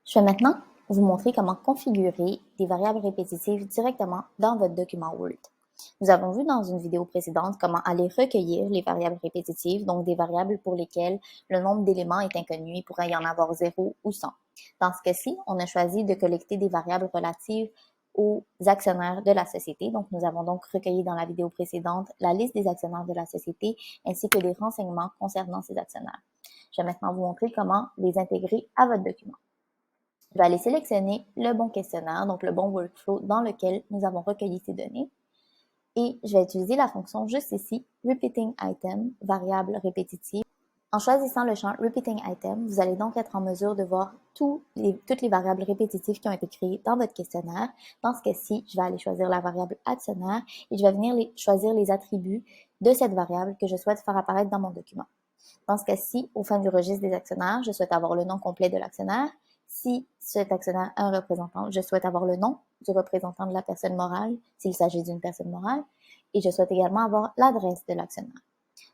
Je vais maintenant vous montrer comment configurer des variables répétitives directement dans votre document Word. Nous avons vu dans une vidéo précédente comment aller recueillir les variables répétitives, donc des variables pour lesquelles le nombre d'éléments est inconnu, il pourrait y en avoir 0 ou 100. Dans ce cas-ci, on a choisi de collecter des variables relatives aux actionnaires de la société. Donc, nous avons donc recueilli dans la vidéo précédente la liste des actionnaires de la société ainsi que des renseignements concernant ces actionnaires. Je vais maintenant vous montrer comment les intégrer à votre document. Je vais aller sélectionner le bon questionnaire, donc le bon workflow dans lequel nous avons recueilli ces données. Et je vais utiliser la fonction juste ici, Repeating Item, variable répétitive. En choisissant le champ Repeating Item, vous allez donc être en mesure de voir toutes les variables répétitives qui ont été créées dans votre questionnaire. Dans ce cas-ci, je vais aller choisir la variable actionnaire et je vais venir choisir les attributs de cette variable que je souhaite faire apparaître dans mon document. Dans ce cas-ci, au fin du registre des actionnaires, je souhaite avoir le nom complet de l'actionnaire. Si cet actionnaire a un représentant, je souhaite avoir le nom du représentant de la personne morale, s'il s'agit d'une personne morale, et je souhaite également avoir l'adresse de l'actionnaire.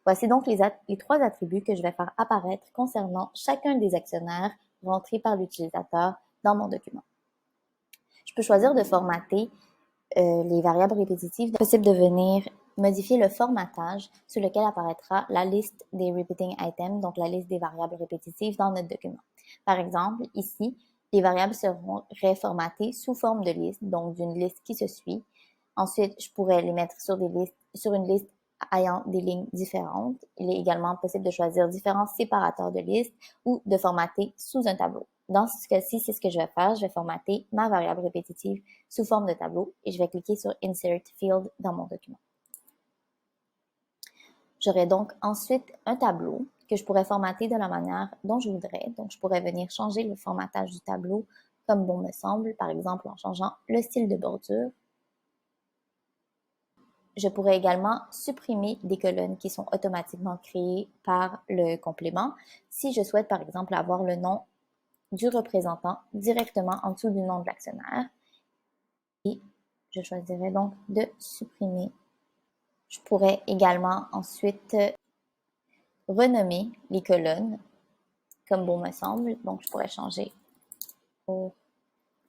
Voici donc les trois attributs que je vais faire apparaître concernant chacun des actionnaires rentrés par l'utilisateur dans mon document. Je peux choisir de formater les variables répétitives. Il est possible de venir modifier le formatage sur lequel apparaîtra la liste des repeating items, donc la liste des variables répétitives dans notre document. Par exemple, ici, les variables seront reformatées sous forme de liste, donc d'une liste qui se suit. Ensuite, je pourrais les mettre sur une liste ayant des lignes différentes. Il est également possible de choisir différents séparateurs de listes ou de formater sous un tableau. Dans ce cas-ci, c'est ce que je vais faire. Je vais formater ma variable répétitive sous forme de tableau et je vais cliquer sur Insert Field dans mon document. J'aurai donc ensuite un tableau que je pourrais formater de la manière dont je voudrais. Donc, je pourrais venir changer le formatage du tableau comme bon me semble, par exemple en changeant le style de bordure. Je pourrais également supprimer des colonnes qui sont automatiquement créées par le complément si je souhaite, par exemple, avoir le nom du représentant directement en dessous du nom de l'actionnaire. Et je choisirais donc de supprimer. Je pourrais également ensuite renommer les colonnes comme bon me semble. Donc, je pourrais changer au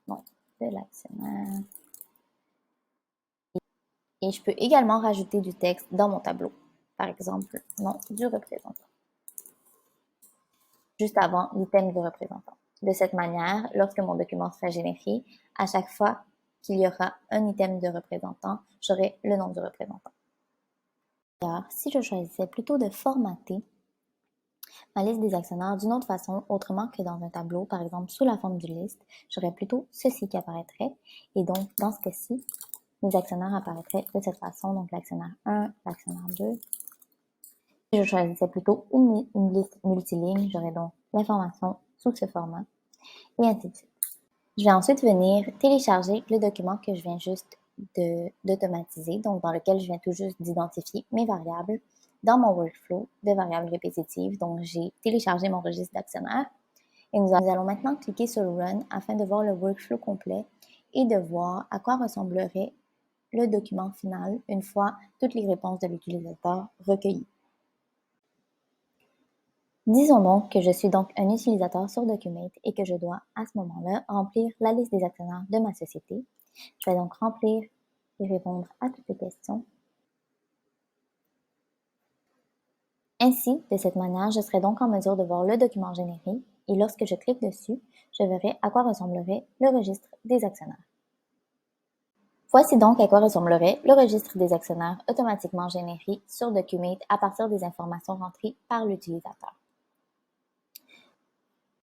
nom de l'actionnaire. Et je peux également rajouter du texte dans mon tableau. Par exemple, nom du représentant. Juste avant l'item du représentant. De cette manière, lorsque mon document sera généré, à chaque fois qu'il y aura un item de représentant, j'aurai le nom du représentant. D'ailleurs, si je choisissais plutôt de formater ma liste des actionnaires d'une autre façon, autrement que dans un tableau, par exemple sous la forme d'une liste, j'aurais plutôt ceci qui apparaîtrait. Et donc, dans ce cas-ci, les actionnaires apparaîtraient de cette façon, donc l'actionnaire 1, l'actionnaire 2. Si je choisissais plutôt une liste multiligne, j'aurais donc l'information sous ce format, et ainsi de suite. Je vais ensuite venir télécharger le document que je viens juste d'automatiser, donc dans lequel je viens tout juste d'identifier mes variables dans mon workflow de variables répétitives. Donc, j'ai téléchargé mon registre d'actionnaires et nous allons maintenant cliquer sur Run afin de voir le workflow complet et de voir à quoi ressemblerait le document final une fois toutes les réponses de l'utilisateur recueillies. Disons donc que je suis donc un utilisateur sur Documate et que je dois, à ce moment-là, remplir la liste des actionnaires de ma société. Je vais donc remplir et répondre à toutes les questions. Ainsi, de cette manière, je serai donc en mesure de voir le document généré et lorsque je clique dessus, je verrai à quoi ressemblerait le registre des actionnaires. Voici donc à quoi ressemblerait le registre des actionnaires automatiquement généré sur Documate à partir des informations rentrées par l'utilisateur.